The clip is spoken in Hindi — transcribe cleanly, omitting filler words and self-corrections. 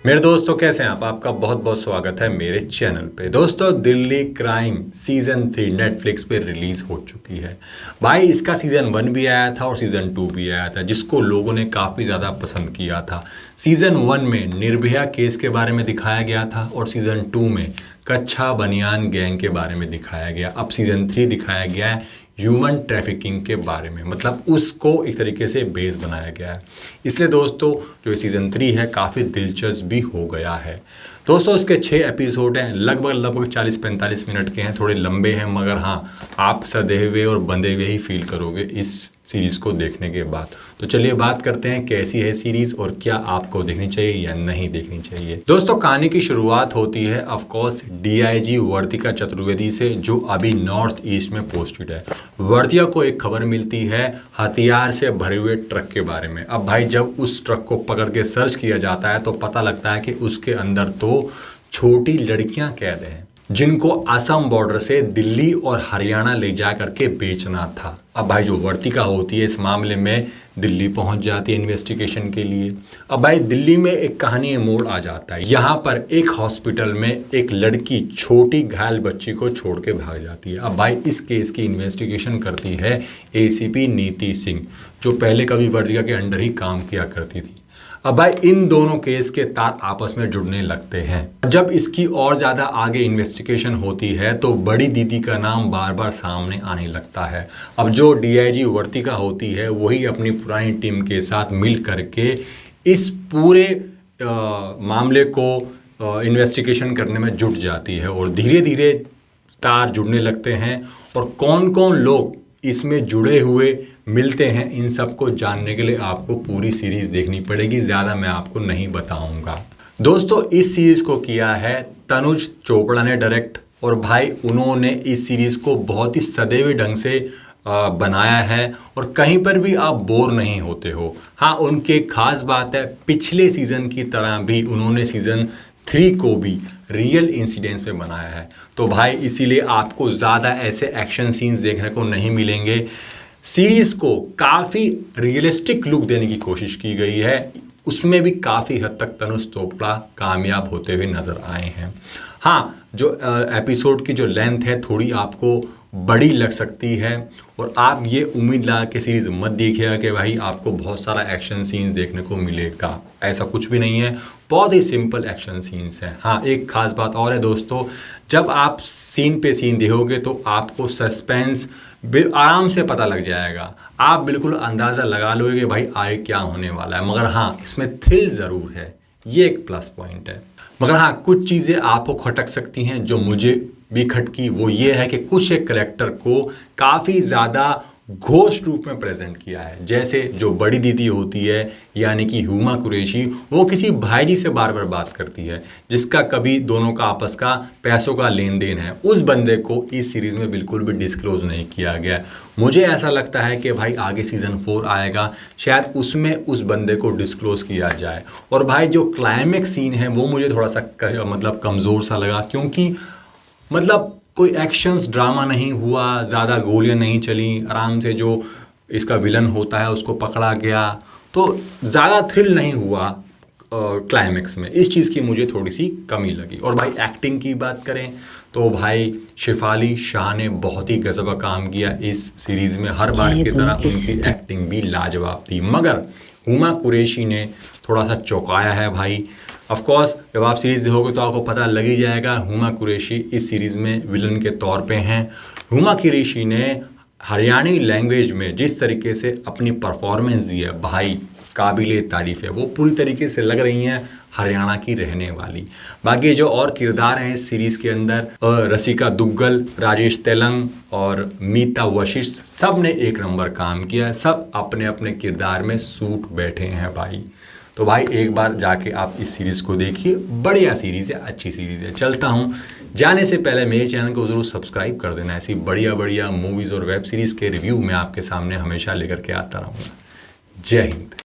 मेरे दोस्तों कैसे हैं आप? आपका बहुत बहुत स्वागत है मेरे चैनल पे। दोस्तों दिल्ली क्राइम सीज़न 3 नेटफ्लिक्स पे रिलीज़ हो चुकी है। भाई इसका सीज़न 1 भी आया था और सीज़न 2 भी आया था, जिसको लोगों ने काफ़ी ज़्यादा पसंद किया था। सीज़न 1 में निर्भया केस के बारे में दिखाया गया था और सीज़न 2 में कच्छा बनियान गैंग के बारे में दिखाया गया। अब सीज़न 3 दिखाया गया है ह्यूमन ट्रैफिकिंग के बारे में, मतलब उसको एक तरीके से बेस बनाया गया है। इसलिए दोस्तों जो सीज़न 3 है काफ़ी दिलचस्प भी हो गया है। दोस्तों इसके 6 एपिसोड हैं, लगभग 40-45 मिनट के हैं, थोड़े लंबे हैं, मगर हाँ आप सधे हुए और बंधे हुए ही फील करोगे इस सीरीज़ को देखने के बाद। तो चलिए बात करते हैं कैसी है सीरीज़ और क्या आपको देखनी चाहिए या नहीं देखनी चाहिए। दोस्तों कहानी की शुरुआत होती है ऑफकोर्स डीआईजी वर्तिका चतुर्वेदी से, जो अभी नॉर्थ ईस्ट में पोस्टेड है। वर्तिया को एक खबर मिलती है हथियार से भरे हुए ट्रक के बारे में। अब भाई जब उस ट्रक को पकड़ के सर्च किया जाता है तो पता लगता है कि उसके अंदर तो छोटी लड़कियां कैद हैं, जिनको असम बॉर्डर से दिल्ली और हरियाणा ले जा करके बेचना था। अब भाई जो वर्तिका होती है इस मामले में दिल्ली पहुंच जाती है इन्वेस्टिगेशन के लिए। अब भाई दिल्ली में एक कहानी मोड़ आ जाता है। यहाँ पर एक हॉस्पिटल में एक लड़की छोटी घायल बच्ची को छोड़ के भाग जाती है। अब भाई इस केस की इन्वेस्टिगेशन करती है एसीपी नीति सिंह, जो पहले कभी वर्तिका के अंडर ही काम किया करती थी। अब भाई इन दोनों केस के तार आपस में जुड़ने लगते हैं। जब इसकी और ज़्यादा आगे इन्वेस्टिगेशन होती है तो बड़ी दीदी का नाम बार बार सामने आने लगता है। अब जो डीआईजी वर्तिका होती है वही अपनी पुरानी टीम के साथ मिल करके इस पूरे मामले को इन्वेस्टिगेशन करने में जुट जाती है और धीरे धीरे तार जुड़ने लगते हैं और कौन कौन लोग इसमें जुड़े हुए मिलते हैं, इन सबको जानने के लिए आपको पूरी सीरीज़ देखनी पड़ेगी। ज़्यादा मैं आपको नहीं बताऊंगा। दोस्तों इस सीरीज़ को किया है तनुज चोपड़ा ने डायरेक्ट, और भाई उन्होंने इस सीरीज़ को बहुत ही सदैव ढंग से बनाया है और कहीं पर भी आप बोर नहीं होते हो। हाँ उनकी एक खास बात है, पिछले सीज़न की तरह भी उन्होंने सीज़न 3 को भी रियल इंसिडेंट्स पे बनाया है। तो भाई इसीलिए आपको ज़्यादा ऐसे एक्शन सीन्स देखने को नहीं मिलेंगे। सीरीज़ को काफ़ी रियलिस्टिक लुक देने की कोशिश की गई है, उसमें भी काफ़ी हद तक तनुज चोपड़ा कामयाब होते हुए नज़र आए हैं। हाँ जो एपिसोड की जो लेंथ है थोड़ी आपको बड़ी लग सकती है और आप ये उम्मीद लगा के सीरीज़ मत देखिएगा कि भाई आपको बहुत सारा एक्शन सीन्स देखने को मिलेगा। ऐसा कुछ भी नहीं है, बहुत ही सिंपल एक्शन सीन्स हैं। हाँ एक खास बात और है दोस्तों, जब आप सीन पे सीन देखोगे तो आपको सस्पेंस आराम से पता लग जाएगा। आप बिल्कुल अंदाज़ा लगा लोगे कि भाई आगे क्या होने वाला है, मगर हाँ इसमें थ्रिल ज़रूर है, ये एक प्लस पॉइंट है। मगर हाँ कुछ चीज़ें आपको खटक सकती हैं जो मुझे भी खटकी, वो ये है कि कुछ एक करेक्टर को काफ़ी ज़्यादा घोष रूप में प्रेजेंट किया है। जैसे जो बड़ी दीदी होती है यानी कि हुमा कुरैशी, वो किसी भाई जी से बार बार बात करती है, जिसका कभी दोनों का आपस का पैसों का लेन देन है। उस बंदे को इस सीरीज़ में बिल्कुल भी डिस्क्लोज नहीं किया गया। मुझे ऐसा लगता है कि भाई आगे सीज़न 4 आएगा, शायद उसमें उस बंदे को डिस्क्लोज किया जाए। और भाई जो क्लाइमेक्स सीन है वो मुझे थोड़ा सा मतलब कमज़ोर सा लगा, क्योंकि मतलब कोई एक्शंस ड्रामा नहीं हुआ, ज़्यादा गोलियां नहीं चली, आराम से जो इसका विलन होता है उसको पकड़ा गया, तो ज़्यादा थ्रिल नहीं हुआ क्लाइमेक्स में। इस चीज़ की मुझे थोड़ी सी कमी लगी। और भाई एक्टिंग की बात करें तो भाई शेफाली शाह ने बहुत ही गजब का काम किया इस सीरीज़ में। हर बार की तरह उनकी एक्टिंग भी लाजवाब थी, मगर हुमा कुरैशी ने थोड़ा सा चौंकाया है भाई। ऑफ कोर्स जब आप सीरीज़ देखोगे तो आपको पता लग ही जाएगा हुमा कुरैशी इस सीरीज़ में विलन के तौर पे हैं। हुमा कुरैशी ने हरियाणी लैंग्वेज में जिस तरीके से अपनी परफॉर्मेंस दी है भाई काबिले तारीफ़ है। वो पूरी तरीके से लग रही हैं हरियाणा की रहने वाली। बाकी जो और किरदार हैं इस सीरीज़ के अंदर, रसिका दुग्गल, राजेश तेलंग और मीता वशिष्ठ, सब ने एक नंबर काम किया। सब अपने अपने किरदार में सूट बैठे हैं भाई। तो भाई एक बार जाके आप इस सीरीज़ को देखिए, बढ़िया सीरीज़ है, अच्छी सीरीज़ है। चलता हूँ, जाने से पहले मेरे चैनल को ज़रूर सब्सक्राइब कर देना। ऐसी बढ़िया बढ़िया मूवीज़ और वेब सीरीज़ के रिव्यू मैं आपके सामने हमेशा लेकर के आता रहूँगा। जय हिंद।